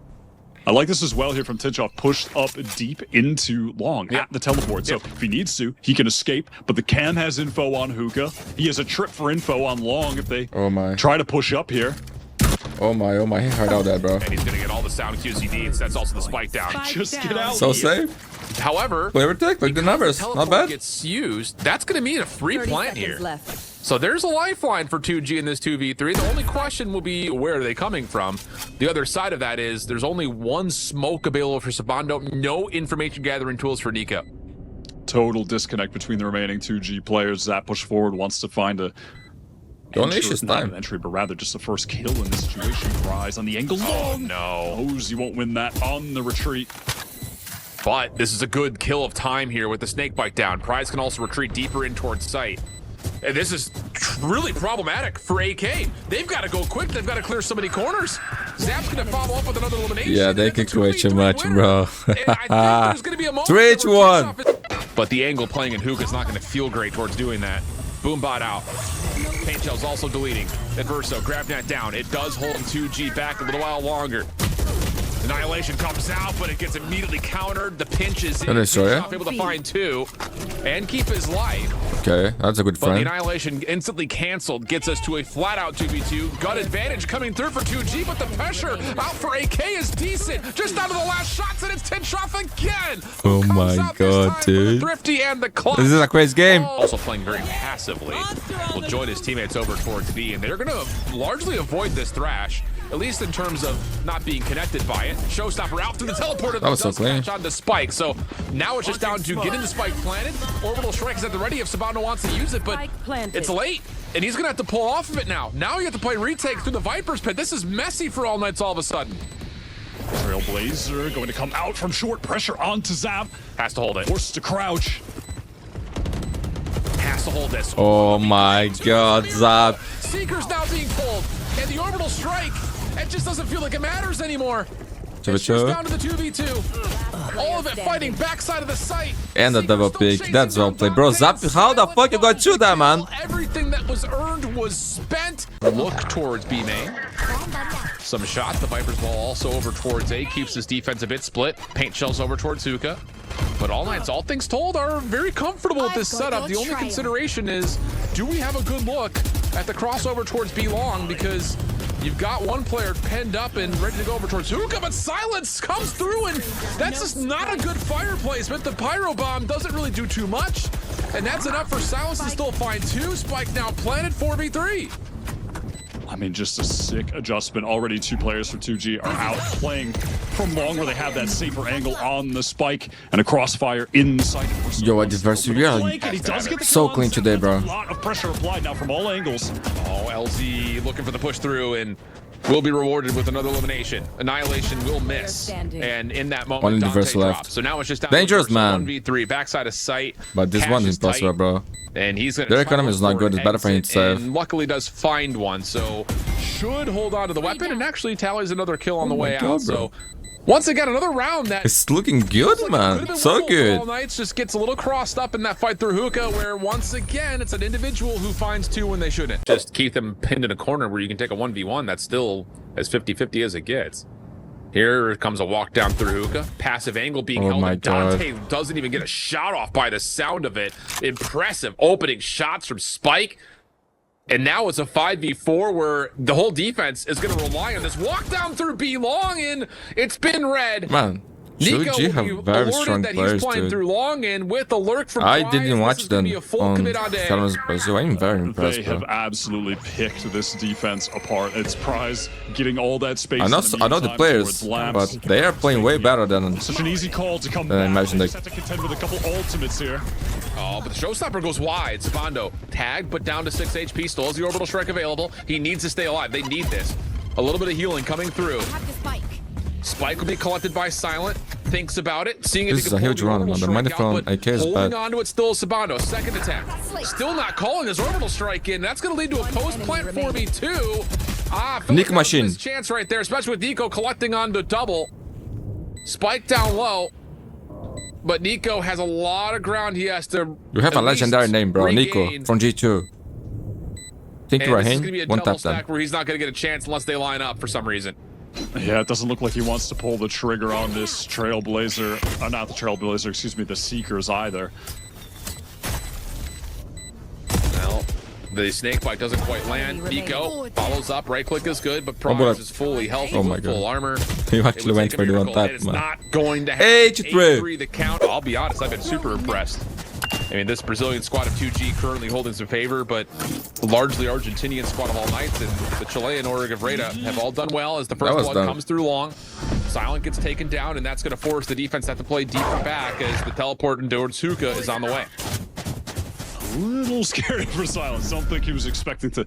Speaker 2: I like this as well here from Tinchoff, pushed up deep into Long at the teleport. So if he needs to, he can escape, but the Cam has info on Hookah. He has a trip for info on Long if they try to push up here.
Speaker 1: Oh my, he heard all that, bro.
Speaker 3: And he's gonna get all the sound QC needs. That's also the spike down.
Speaker 2: Just get out.
Speaker 1: So safe.
Speaker 3: However,
Speaker 1: Flavor tech, like the numbers, not bad.
Speaker 3: Gets used. That's gonna mean a free plant here. So there's a lifeline for 2G in this 2v3. The only question will be, where are they coming from? The other side of that is there's only one smoke available for Sabando. No information gathering tools for Nico.
Speaker 2: Total disconnect between the remaining 2G players. Zap push forward, wants to find a not an entry, but rather just the first kill in this situation. Rise on the angle.
Speaker 3: Oh no.
Speaker 2: Knows he won't win that on the retreat.
Speaker 3: But this is a good kill of time here with the snake bite down. Prize can also retreat deeper in towards site. And this is really problematic for AK. They've got to go quick. They've got to clear so many corners. Zap's going to follow up with another elimination.
Speaker 1: Yeah, they can quit too much, bro.
Speaker 3: 3-1. But the angle playing in Hookah is not going to feel great towards doing that. Boombot out. Paint shell's also deleting. Adverso, grab that down. It does hold 2G back a little while longer. Annihilation comes out, but it gets immediately countered. The pinch is in. Able to find two and keep his life.
Speaker 1: Okay, that's a good friend.
Speaker 3: But the Annihilation instantly canceled, gets us to a flat-out 2v2. Gut advantage coming through for 2G, but the pressure out for AK is decent. Just down to the last shots, and it's Tinchoff again.
Speaker 1: Oh my god, dude.
Speaker 3: Thrifty and the clock.
Speaker 1: This is a crazy game.
Speaker 3: Also playing very passively. Will join his teammates over towards B, and they're going to largely avoid this thrash. At least in terms of not being connected by it. Showstopper out through the teleporter.
Speaker 1: That was so clean.
Speaker 3: On the spike. So now it's just down to getting the spike planted. Orbital strike is at the ready if Sabando wants to use it, but it's late. And he's going to have to pull off of it now. Now you have to play retake through the Viper's pit. This is messy for All Knights all of a sudden.
Speaker 2: Trailblazer going to come out from short, pressure onto Zap.
Speaker 3: Has to hold it.
Speaker 2: Forced to crouch.
Speaker 3: Has to hold this.
Speaker 1: Oh my god, Zap.
Speaker 3: Seeker's now being pulled. And the orbital strike. It just doesn't feel like it matters anymore. It's just down to the 2v2. All of it fighting backside of the site.
Speaker 1: And the double pick. That's well played. Bro, Zap, how the fuck you got to that, man?
Speaker 3: Everything that was earned was spent. Look towards B main. Some shots. The Viper's ball also over towards A. Keeps his defense a bit split. Paint shells over towards Hookah. But All Knights, all things told, are very comfortable with this setup. The only consideration is, do we have a good look at the crossover towards B long? Because you've got one player penned up and ready to go over towards Hookah, but Silence comes through, and that's just not a good fire placement. The Pyro Bomb doesn't really do too much, and that's enough for Silence to still find two. Spike now planted, 4v3.
Speaker 2: I mean, just a sick adjustment. Already 2 players for 2G are out playing from long where they have that safer angle on the spike and a crossfire inside.
Speaker 1: Yo, I did so clean today, bro.
Speaker 2: A lot of pressure applied now from all angles.
Speaker 3: Oh, LZ looking for the push through and will be rewarded with another elimination. Annihilation will miss. And in that moment,
Speaker 1: one
Speaker 3: Dante
Speaker 1: left.
Speaker 3: drops. So now it's just down
Speaker 1: dangerous, man.
Speaker 3: 1v3, backside of sight.
Speaker 1: But this one is impossible, bro.
Speaker 3: And he's gonna
Speaker 1: their economy is not good. It's better for himself.
Speaker 3: And luckily does find one, so should hold on to the weapon and actually tallies another kill on the way out. So once again, another round that
Speaker 1: it's looking good, man. So good.
Speaker 3: All Knights just gets a little crossed up in that fight through Hookah, where once again it's an individual who finds two when they shouldn't. Just keep them pinned in a corner where you can take a 1v1. That's still as 50-50 as it gets. Here comes a walk down through Hookah. Passive angle being held. And Dante doesn't even get a shot off by the sound of it. Impressive opening shots from Spike. And now it's a 5v4 where the whole defense is going to rely on this walk down through B long, and it's been red.
Speaker 1: Man,
Speaker 3: Nico
Speaker 1: 2G have
Speaker 3: will be
Speaker 1: very
Speaker 3: alerted
Speaker 1: strong
Speaker 3: that
Speaker 1: players,
Speaker 3: he's playing
Speaker 1: dude.
Speaker 3: through long, and with the lurk from
Speaker 1: I
Speaker 3: Prize,
Speaker 1: didn't
Speaker 3: this
Speaker 1: watch
Speaker 3: is gonna
Speaker 1: them
Speaker 3: be a full
Speaker 1: on
Speaker 3: commit on A.
Speaker 1: Carlos Brazil. I'm very impressed,
Speaker 2: They
Speaker 1: bro.
Speaker 2: have absolutely picked this defense apart. It's Prize getting all that space.
Speaker 1: I know the
Speaker 2: meantime
Speaker 1: players,
Speaker 2: towards Lamps.
Speaker 1: but they are playing way better than.
Speaker 2: Such an easy call to come
Speaker 1: I
Speaker 2: back.
Speaker 1: imagine
Speaker 2: They
Speaker 1: they-
Speaker 2: just have to contend with a couple ultimates here.
Speaker 3: Oh, but the showstopper goes wide. Sabando tagged, but down to 6 HP. Still has the orbital strike available. He needs to stay alive. They need this. A little bit of healing coming through. Spike will be collected by Silent. Thinks about it, seeing if
Speaker 1: This
Speaker 3: he
Speaker 1: is
Speaker 3: can
Speaker 1: a
Speaker 3: pull
Speaker 1: huge
Speaker 3: the
Speaker 1: run,
Speaker 3: orbital
Speaker 1: man. The
Speaker 3: strike out,
Speaker 1: microphone
Speaker 3: but
Speaker 1: AK is
Speaker 3: holding
Speaker 1: bad.
Speaker 3: on to it still is Sabando. Second attack. Still not calling his orbital strike in. That's going to lead to a post plant 4v2.
Speaker 1: Nick machine.
Speaker 3: His chance right there, especially with Nico collecting on to double. Spike down low. But Nico has a lot of ground he has to.
Speaker 1: You have a
Speaker 3: at
Speaker 1: legendary
Speaker 3: least
Speaker 1: name, bro. Nico
Speaker 3: regain.
Speaker 1: from G2. Think
Speaker 3: And this is going to be a
Speaker 1: Rahim, one
Speaker 3: double
Speaker 1: tap them.
Speaker 3: stack where he's not going to get a chance unless they line up for some reason.
Speaker 2: Yeah, it doesn't look like he wants to pull the trigger on this Trailblazer. Not the Trailblazer, excuse me, the Seekers either.
Speaker 3: Well, the snake bite doesn't quite land. Nico follows up. Right click is good, but
Speaker 1: but-
Speaker 3: Prize is fully healthy
Speaker 1: Oh my
Speaker 3: with full
Speaker 1: God.
Speaker 3: armor.
Speaker 1: You
Speaker 3: It
Speaker 1: actually
Speaker 3: would
Speaker 1: went
Speaker 3: take a
Speaker 1: for the one
Speaker 3: miracle, and
Speaker 1: tap,
Speaker 3: it's
Speaker 1: man.
Speaker 3: not going to have
Speaker 1: 8-3.
Speaker 3: 8-3 the count. I'll be honest, I've been super impressed. I mean, this Brazilian squad of 2G currently holding some favor, but the largely Argentinian squad of all nights and the Chilean Origa Vreda have all done well as the first
Speaker 1: was
Speaker 3: blood
Speaker 1: done.
Speaker 3: comes through long. Silent gets taken down, and that's going to force the defense to have to play deeper back as the teleport into Otsuka is on the way.
Speaker 2: A little scary for Silence. Don't think he was expecting to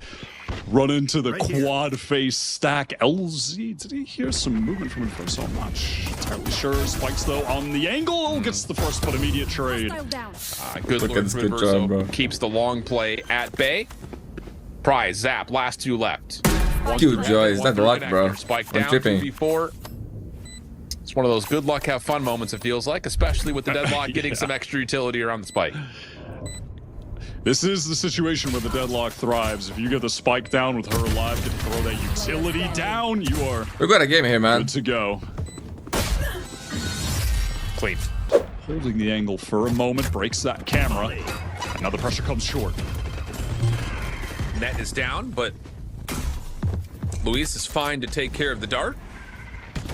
Speaker 2: run into the quad face stack. LZ, did he hear some movement from him first? So I'm not entirely sure. Spikes though on the angle, gets the first but immediate trade.
Speaker 3: Good
Speaker 1: Look
Speaker 3: lord
Speaker 1: at this
Speaker 3: from
Speaker 1: good
Speaker 3: Verso
Speaker 1: job, bro.
Speaker 3: keeps the long play at bay. Prize, Zap, last two left.
Speaker 1: Dude, Joy, is that luck, bro?
Speaker 3: Spike
Speaker 1: I'm
Speaker 3: down,
Speaker 1: tripping.
Speaker 3: 2v4. It's one of those good luck, have fun moments, it feels like, especially with the deadlock getting
Speaker 2: Yeah.
Speaker 3: some extra utility around the spike.
Speaker 2: This is the situation where the deadlock thrives. If you get the spike down with her alive, get to throw that utility down, you are
Speaker 1: We got a game here, man.
Speaker 2: good to go.
Speaker 3: Clean.
Speaker 2: Holding the angle for a moment, breaks that camera. And now the pressure comes short.
Speaker 3: Net is down, but Luis is fine to take care of the dart.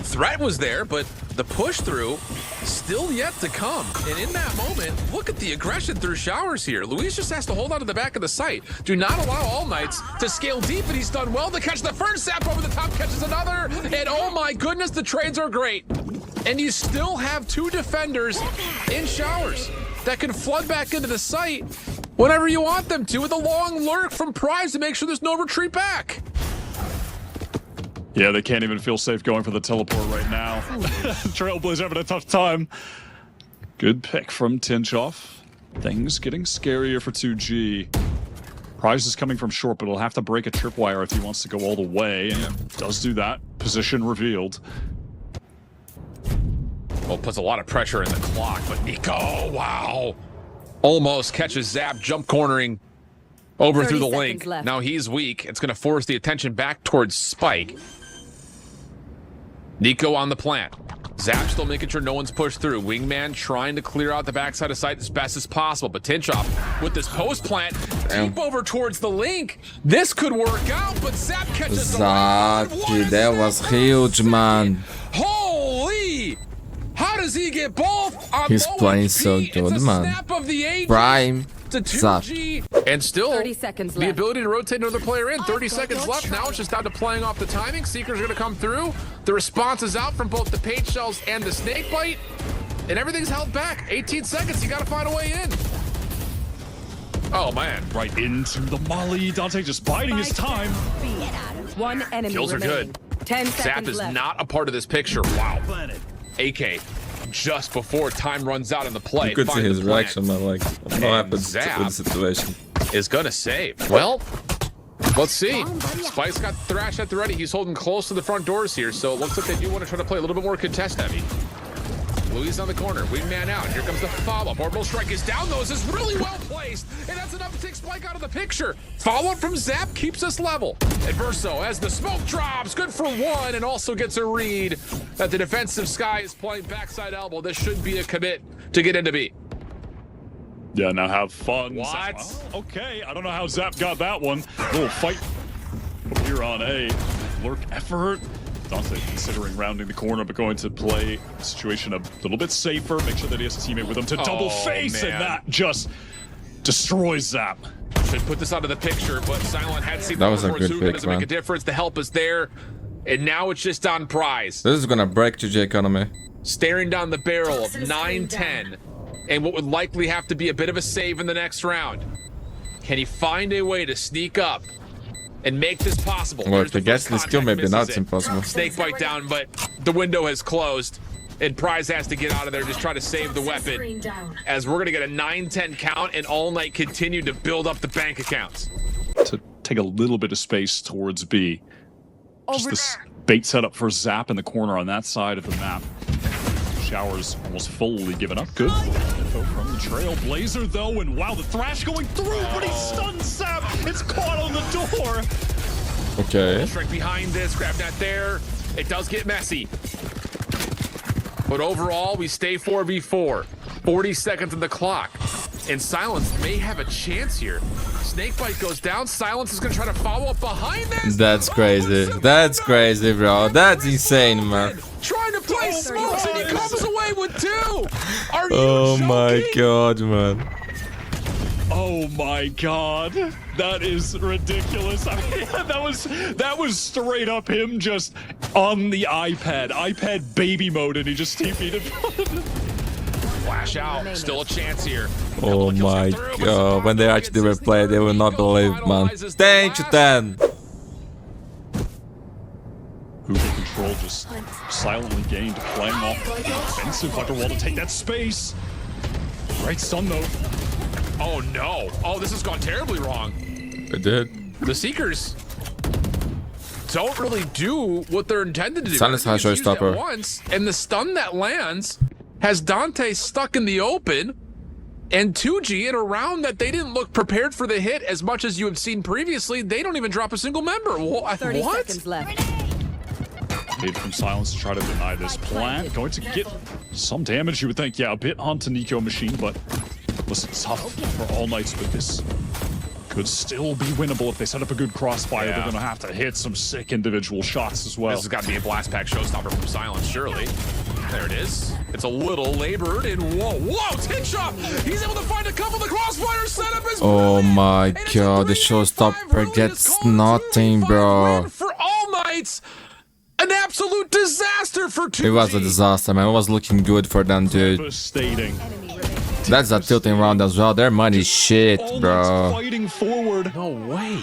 Speaker 3: Threat was there, but the push through still yet to come. And in that moment, look at the aggression through showers here. Luis just has to hold on to the back of the site. Do not allow All Knights to scale deep, and he's done well to catch the first zap over the top, catches another. And oh my goodness, the trades are great. And you still have two defenders in showers that can flood back into the site whenever you want them to with a long lurk from Prize to make sure there's no retreat back.
Speaker 2: Yeah, they can't even feel safe going for the teleport right now. Trailblazer having a tough time. Good pick from Tinchoff. Things getting scarier for 2G. Prize is coming from short, but he'll have to break a tripwire if he wants to go all the way, and does do that. Position revealed.
Speaker 3: Well, puts a lot of pressure in the clock, but Nico, wow. Almost catches Zap jump cornering over
Speaker 4: 30
Speaker 3: through the
Speaker 4: seconds
Speaker 3: link.
Speaker 4: left.
Speaker 3: Now he's weak. It's going to force the attention back towards Spike. Nico on the plant. Zap still making sure no one's pushed through. Wingman trying to clear out the backside of sight as best as possible. But Tinchoff with this post plant deep over towards the link. This could work out, but Zap catches the
Speaker 1: Zap,
Speaker 3: line. What
Speaker 1: dude,
Speaker 3: is
Speaker 1: that was huge, man.
Speaker 3: Holy! How does he get both? On
Speaker 1: He's
Speaker 3: low
Speaker 1: playing
Speaker 3: HP?
Speaker 1: so
Speaker 3: It's
Speaker 1: good,
Speaker 3: a
Speaker 1: man.
Speaker 3: snap of the 8
Speaker 1: Prime
Speaker 3: to
Speaker 1: Zap.
Speaker 3: 2G. And still,
Speaker 4: 30 seconds
Speaker 3: the
Speaker 4: left.
Speaker 3: ability to rotate another player in. 30
Speaker 4: got
Speaker 3: seconds
Speaker 4: your
Speaker 3: left. Now
Speaker 4: try.
Speaker 3: it's just down to playing off the timing. Seekers are going to come through. The response is out from both the paint shells and the snake bite. And everything's held back. 18 seconds. You got to find a way in. Oh, man.
Speaker 2: Right into the molly. Dante just biding his time.
Speaker 4: One enemy
Speaker 3: Kills are
Speaker 4: remaining.
Speaker 3: good.
Speaker 4: 10
Speaker 3: Zap
Speaker 4: seconds
Speaker 3: is
Speaker 4: left.
Speaker 3: not a part of this picture. Wow. AK just before time runs out in the play.
Speaker 1: You could see
Speaker 3: find
Speaker 1: his
Speaker 3: the plant.
Speaker 1: reaction, man. Like, what happened
Speaker 3: Zap.
Speaker 1: with the situation?
Speaker 3: Is gonna save. Well, let's see. Spike's got Thrash at the ready. He's holding close to the front doors here, so it looks like they do want to try to play a little bit more contest heavy. Luis on the corner, wingman out. Here comes the follow-up. Orbital strike is down, though. This is really well placed, and that's enough to take Spike out of the picture. Follow-up from Zap keeps us level. And Verso, as the smoke drops, good for one, and also gets a read that the defensive Sky is playing backside elbow. This should be a commit to get into B.
Speaker 2: Yeah, now have fun.
Speaker 3: What?
Speaker 2: Oh, okay, I don't know how Zap got that one. Little fight here on A. Lurk effort. Dante considering rounding the corner, but going to play the situation a little bit safer. Make sure that he has a teammate with him to double face,
Speaker 3: man.
Speaker 2: and that just destroys Zap.
Speaker 3: Should put this out of the picture, but Silent had seen
Speaker 1: That was a
Speaker 3: before,
Speaker 1: good
Speaker 3: so
Speaker 1: pick,
Speaker 3: doesn't make a
Speaker 1: man.
Speaker 3: difference. The help is there, and now it's just on Prize.
Speaker 1: This is gonna break GG economy.
Speaker 3: Staring down the barrel of 9-10, and what would likely have to be a bit of a save in the next round. Can he find a way to sneak up and make this possible?
Speaker 1: Well,
Speaker 3: Here's
Speaker 1: if he
Speaker 3: the
Speaker 1: gets
Speaker 3: first
Speaker 1: this kill,
Speaker 3: contact,
Speaker 1: maybe not,
Speaker 3: misses
Speaker 1: it's
Speaker 3: it.
Speaker 1: impossible.
Speaker 3: Snake bite down, but the window has closed, and Prize has to get out of there, just try to save the weapon. As we're gonna get a 9-10 count, and All Night continue to build up the bank accounts.
Speaker 2: To take a little bit of space towards B. Just this bait setup for Zap in the corner on that side of the map. Showers almost fully given up. Good info from the Trailblazer though, and wow, the Thrash going through, but he stuns Zap. It's caught on the door.
Speaker 1: Okay.
Speaker 3: Shrink behind this, grab that there. It does get messy. But overall, we stay 4v4. 40 seconds on the clock. And Silence may have a chance here. Snakebite goes down. Silence is going to try to follow up behind this.
Speaker 1: That's crazy. That's crazy, bro. That's insane, man.
Speaker 3: Trying to play smokes, and he comes away with 2. Are you
Speaker 1: Oh my
Speaker 3: joking?
Speaker 1: god, man.
Speaker 2: Oh my god, that is ridiculous. I mean, that was straight up him just on the iPad baby mode, and he just TP'd it.
Speaker 3: Flash out. Still a chance here.
Speaker 1: Oh my god. When they actually replay, they will not believe, man. 10-10.
Speaker 2: Hoover control just silently gained, playing off the offensive Wall to take that space. Right stun though.
Speaker 3: Oh no. Oh, this has gone terribly wrong.
Speaker 1: It did.
Speaker 3: The Seekers don't really do what they're intended to do.
Speaker 1: Silence has
Speaker 3: Everything is used at
Speaker 1: showstopper.
Speaker 3: once, and the stun that lands has Dante stuck in the open, and 2G in a round that they didn't look prepared for the hit as much as you have seen previously. They don't even drop a single member.
Speaker 4: 30
Speaker 3: What?
Speaker 4: seconds left.
Speaker 2: Made from Silence to try to deny this plant. Going to get some damage, you would think. Yeah, a bit onto Nico Machine, but listen, tough for All Nights, but this could still be winnable if they set up a good crossfire.
Speaker 3: Yeah.
Speaker 2: They're going to have to hit some sick individual shots as well.
Speaker 3: This has got to be a blast pack showstopper from Silence, surely. There it is. It's a little labored, and whoa, tick shot! He's able to find a couple. The crossfire setup is
Speaker 1: Oh
Speaker 3: brilliant.
Speaker 1: my
Speaker 3: And it's a
Speaker 1: god, the
Speaker 3: 3-5
Speaker 1: showstopper
Speaker 3: early.
Speaker 1: gets
Speaker 3: It's called a
Speaker 1: nothing,
Speaker 3: 3-5
Speaker 1: bro.
Speaker 3: win for All Nights. An absolute disaster for 2G.
Speaker 1: It was a disaster, man. It was looking good for them, dude.
Speaker 2: Devastating.
Speaker 1: That's a tilting round as well. Their money is shit,
Speaker 2: All Nights
Speaker 1: bro.
Speaker 2: fighting forward.
Speaker 3: No way.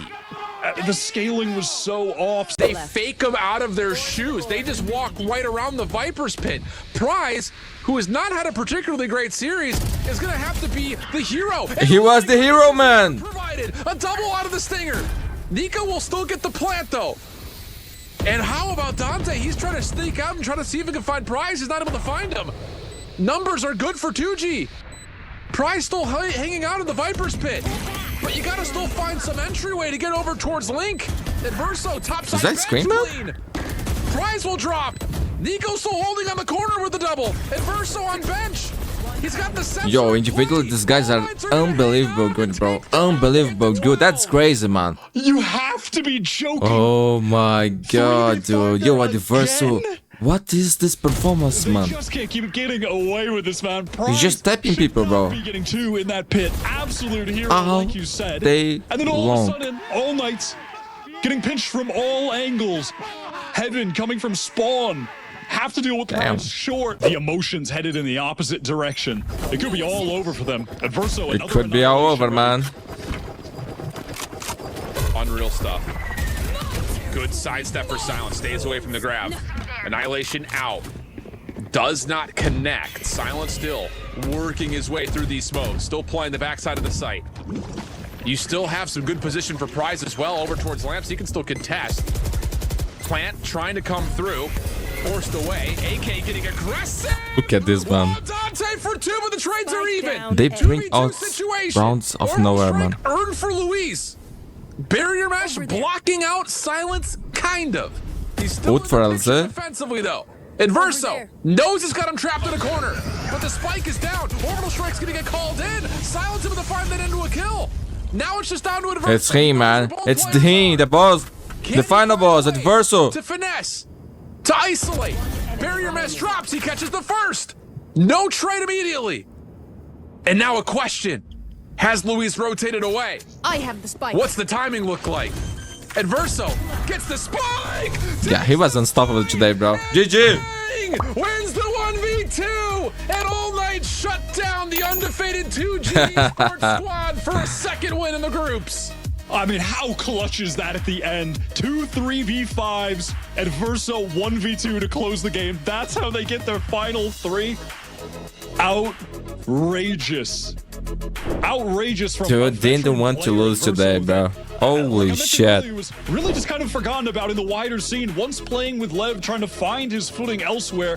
Speaker 2: The scaling was so off.
Speaker 3: They fake them out of their shoes. They just walk right around the Viper's pit. Prize, who has not had a particularly great series, is going to have to be the hero. And
Speaker 1: He was the hero, man.
Speaker 3: Provided a double out of the Stinger. Nico will still get the plant, though. And how about Dante? He's trying to sneak out and try to see if he can find Prize. He's not able to find him. Numbers are good for 2G. Prize still hanging out in the Viper's pit. But you gotta still find some entryway to get over towards Link. And Verso, topside
Speaker 1: Is that
Speaker 3: bench
Speaker 1: Screamer?
Speaker 3: clean. Prize will drop. Nico still holding on the corner with the double. And Verso on bench. He's got the sensor.
Speaker 1: Yo, individually, these guys are unbelievable good, bro. Unbelievable good. That's crazy, man.
Speaker 2: You have to be joking.
Speaker 1: Oh my god, dude. Yo, what the Verso.
Speaker 2: Again?
Speaker 1: What is this performance,
Speaker 2: They
Speaker 1: man?
Speaker 2: just can't keep getting away with this, man.
Speaker 1: He's just tapping people, bro.
Speaker 2: Be getting 2 in that pit. Absolute hero,
Speaker 1: All
Speaker 2: like you said.
Speaker 1: day
Speaker 2: And then all
Speaker 1: long.
Speaker 2: of a sudden, All Nights getting pinched from all angles. Heaven coming from spawn. Have to deal with
Speaker 1: Damn.
Speaker 2: Prize short. The emotions headed in the opposite direction. It could be all over for them. Adverso,
Speaker 1: It could be all over, man.
Speaker 3: Unreal stuff. Good sidestep for Silence. Stays away from the grab. Annihilation out. Does not connect. Silence still working his way through these smokes. Still playing the backside of the site. You still have some good position for Prize as well over towards Lamps. He can still contest. Plant trying to come through. Forced away. AK getting aggressive.
Speaker 1: Look at this, man.
Speaker 3: Whoa, Dante for 2, but the trades are even.
Speaker 1: They bring
Speaker 3: 3v2
Speaker 1: out
Speaker 3: situation.
Speaker 1: rounds of
Speaker 3: Orbital
Speaker 1: nowhere,
Speaker 3: strike
Speaker 1: man.
Speaker 3: Earned for Luis. Barrier mesh blocking out Silence, kind of. He's still
Speaker 1: Good for
Speaker 3: in the picture
Speaker 1: LZ.
Speaker 3: defensively though. Inverso knows he's got him trapped in a corner, but the spike is down. Orbital strike's gonna get called in. Silence able to find that into a kill. Now it's just down to Inverso.
Speaker 1: It's him, man.
Speaker 3: Both
Speaker 1: It's
Speaker 3: players
Speaker 1: him, the boss.
Speaker 3: Can
Speaker 1: The final
Speaker 3: he
Speaker 1: boss,
Speaker 3: find a way
Speaker 1: Adverso.
Speaker 3: to finesse
Speaker 5: to isolate. Barrier mesh drops. He catches the first. No trade immediately. And now a question. Has Luis rotated away?
Speaker 4: I have the spike.
Speaker 5: What's the timing look like? Adverso gets the spike.
Speaker 1: Yeah, he was unstoppable today, bro. GG.
Speaker 5: Wins the 1v2 and All Night shut down the undefeated 2G Esports squad for a second win in the groups.
Speaker 2: I mean, how clutch is that at the end? 2 3v5s, Adverso 1v2 to close the game. That's how they get their final 3. Outrageous. Outrageous from
Speaker 1: Dude, didn't want to lose today, bro. Holy shit.
Speaker 2: He was really just kind of forgotten about in the wider scene. Once playing with Lev, trying to find his footing elsewhere.